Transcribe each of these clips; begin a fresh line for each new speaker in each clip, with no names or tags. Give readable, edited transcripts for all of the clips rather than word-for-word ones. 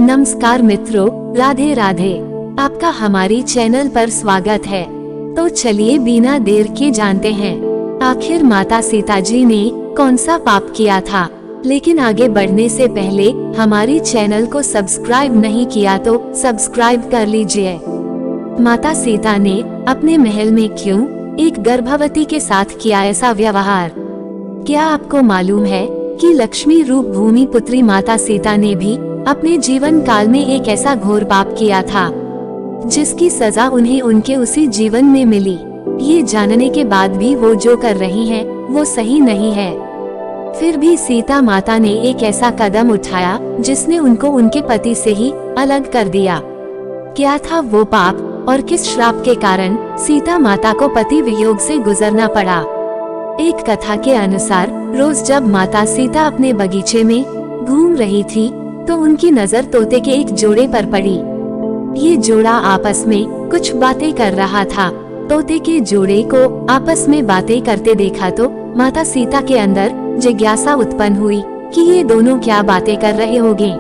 नमस्कार मित्रों, राधे राधे। आपका हमारी चैनल पर स्वागत है। तो चलिए बिना देर के जानते हैं आखिर माता सीता जी ने कौन सा पाप किया था। लेकिन आगे बढ़ने से पहले हमारी चैनल को सब्सक्राइब नहीं किया तो सब्सक्राइब कर लीजिए। माता सीता ने अपने महल में क्यों एक गर्भवती के साथ किया ऐसा व्यवहार? क्या आपको मालूम है कि लक्ष्मी रूप भूमि पुत्री माता सीता ने भी अपने जीवन काल में एक ऐसा घोर पाप किया था जिसकी सजा उन्हें उनके उसी जीवन में मिली। ये जानने के बाद भी वो जो कर रही हैं वो सही नहीं है। फिर भी सीता माता ने एक ऐसा कदम उठाया जिसने उनको उनके पति से ही अलग कर दिया। क्या था वो पाप और किस श्राप के कारण सीता माता को पति वियोग से गुजरना पड़ा? एक कथा के अनुसार रोज जब माता सीता अपने बगीचे में घूम रही थी तो उनकी नजर तोते के एक जोड़े पर पड़ी। ये जोड़ा आपस में कुछ बातें कर रहा था। तोते के जोड़े को आपस में बातें करते देखा तो माता सीता के अंदर जिज्ञासा उत्पन्न हुई कि ये दोनों क्या बातें कर रहे होंगे।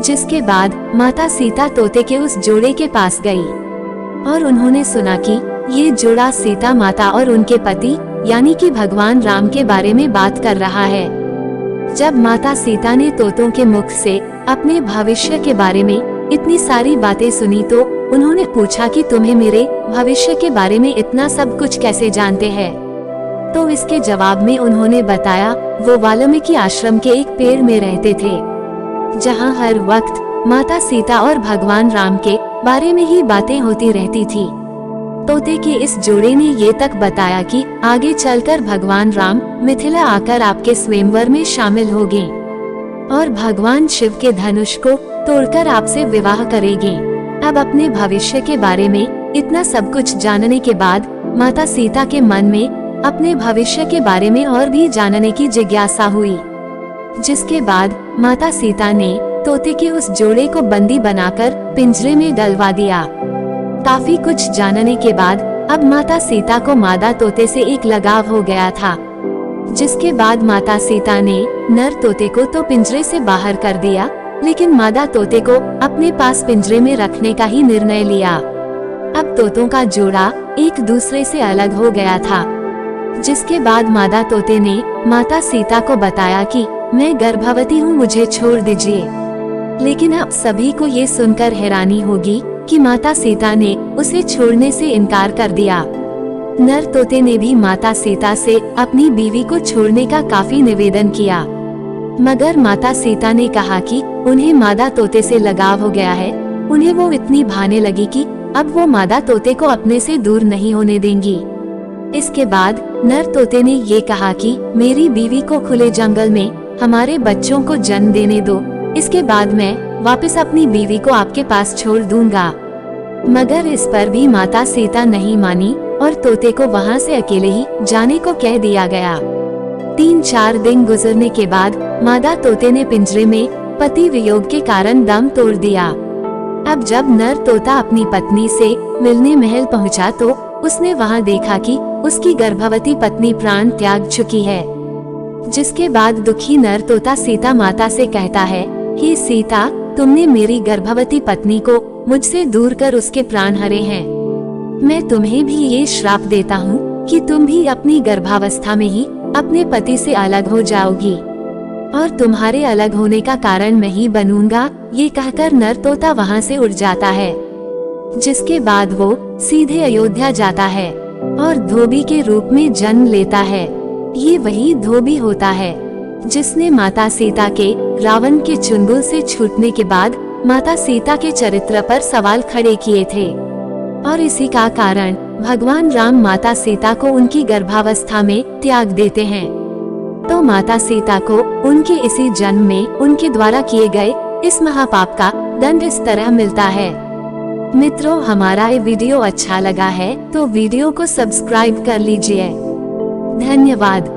जिसके बाद माता सीता तोते के उस जोड़े के पास गई और उन्होंने सुना कि ये जोड़ा सीता माता और उनके पति यानी कि भगवान राम के बारे में बात कर रहा है। जब माता सीता ने तोतों के मुख से अपने भविष्य के बारे में इतनी सारी बातें सुनी तो उन्होंने पूछा कि तुम्हें मेरे भविष्य के बारे में इतना सब कुछ कैसे जानते हैं? तो इसके जवाब में उन्होंने बताया वो वाल्मीकि आश्रम के एक पेड़ में रहते थे जहां हर वक्त माता सीता और भगवान राम के बारे में ही बातें होती रहती थी। तोते के इस जोड़े ने ये तक बताया कि आगे चलकर भगवान राम मिथिला आकर आपके स्वयंवर में शामिल होंगे और भगवान शिव के धनुष को तोड़कर आपसे विवाह करेंगे। अब अपने भविष्य के बारे में इतना सब कुछ जानने के बाद माता सीता के मन में अपने भविष्य के बारे में और भी जानने की जिज्ञासा हुई। जिसके बाद माता सीता ने तोते के उस जोड़े को बंदी बनाकर पिंजरे में डलवा दिया। काफी कुछ जानने के बाद अब माता सीता को मादा तोते से एक लगाव हो गया था। जिसके बाद माता सीता ने नर तोते को तो पिंजरे से बाहर कर दिया लेकिन मादा तोते को अपने पास पिंजरे में रखने का ही निर्णय लिया। अब तोतों का जोड़ा एक दूसरे से अलग हो गया था। जिसके बाद मादा तोते ने माता सीता को बताया कि मैं गर्भवती हूँ, मुझे छोड़ दीजिए। लेकिन अब सभी को ये सुनकर हैरानी होगी कि माता सीता ने उसे छोड़ने से इनकार कर दिया। नर तोते ने भी माता सीता से अपनी बीवी को छोड़ने का काफी निवेदन किया मगर माता सीता ने कहा कि उन्हें मादा तोते से लगाव हो गया है। उन्हें वो इतनी भाने लगी कि अब वो मादा तोते को अपने से दूर नहीं होने देंगी। इसके बाद नर तोते ने ये कहा कि मेरी बीवी को खुले जंगल में हमारे बच्चों को जन्म देने दो, इसके बाद मैं वापस अपनी बीवी को आपके पास छोड़ दूंगा। मगर इस पर भी माता सीता नहीं मानी और तोते को वहाँ से अकेले ही जाने को कह दिया गया। 3-4 दिन गुजरने के बाद मादा तोते ने पिंजरे में पति वियोग के कारण दम तोड़ दिया। अब जब नर तोता अपनी पत्नी से मिलने महल पहुँचा तो उसने वहाँ देखा कि उसकी गर्भवती पत्नी प्राण त्याग चुकी है। जिसके बाद दुखी नर तोता सीता माता से कहता है, हे सीता, तुमने मेरी गर्भवती पत्नी को मुझसे दूर कर उसके प्राण हरे हैं। मैं तुम्हें भी ये श्राप देता हूँ कि तुम भी अपनी गर्भावस्था में ही अपने पति से अलग हो जाओगी और तुम्हारे अलग होने का कारण मैं ही बनूंगा। ये कहकर नर तोता वहाँ से उड़ जाता है। जिसके बाद वो सीधे अयोध्या जाता है और धोबी के रूप में जन्म लेता है। ये वही धोबी होता है जिसने माता सीता के रावण के चुंगल से छूटने के बाद माता सीता के चरित्र पर सवाल खड़े किए थे और इसी का कारण भगवान राम माता सीता को उनकी गर्भावस्था में त्याग देते हैं। तो माता सीता को उनके इसी जन्म में उनके द्वारा किए गए इस महापाप का दंड इस तरह मिलता है। मित्रों, हमारा ये वीडियो अच्छा लगा है तो वीडियो को सब्सक्राइब कर लीजिए। धन्यवाद।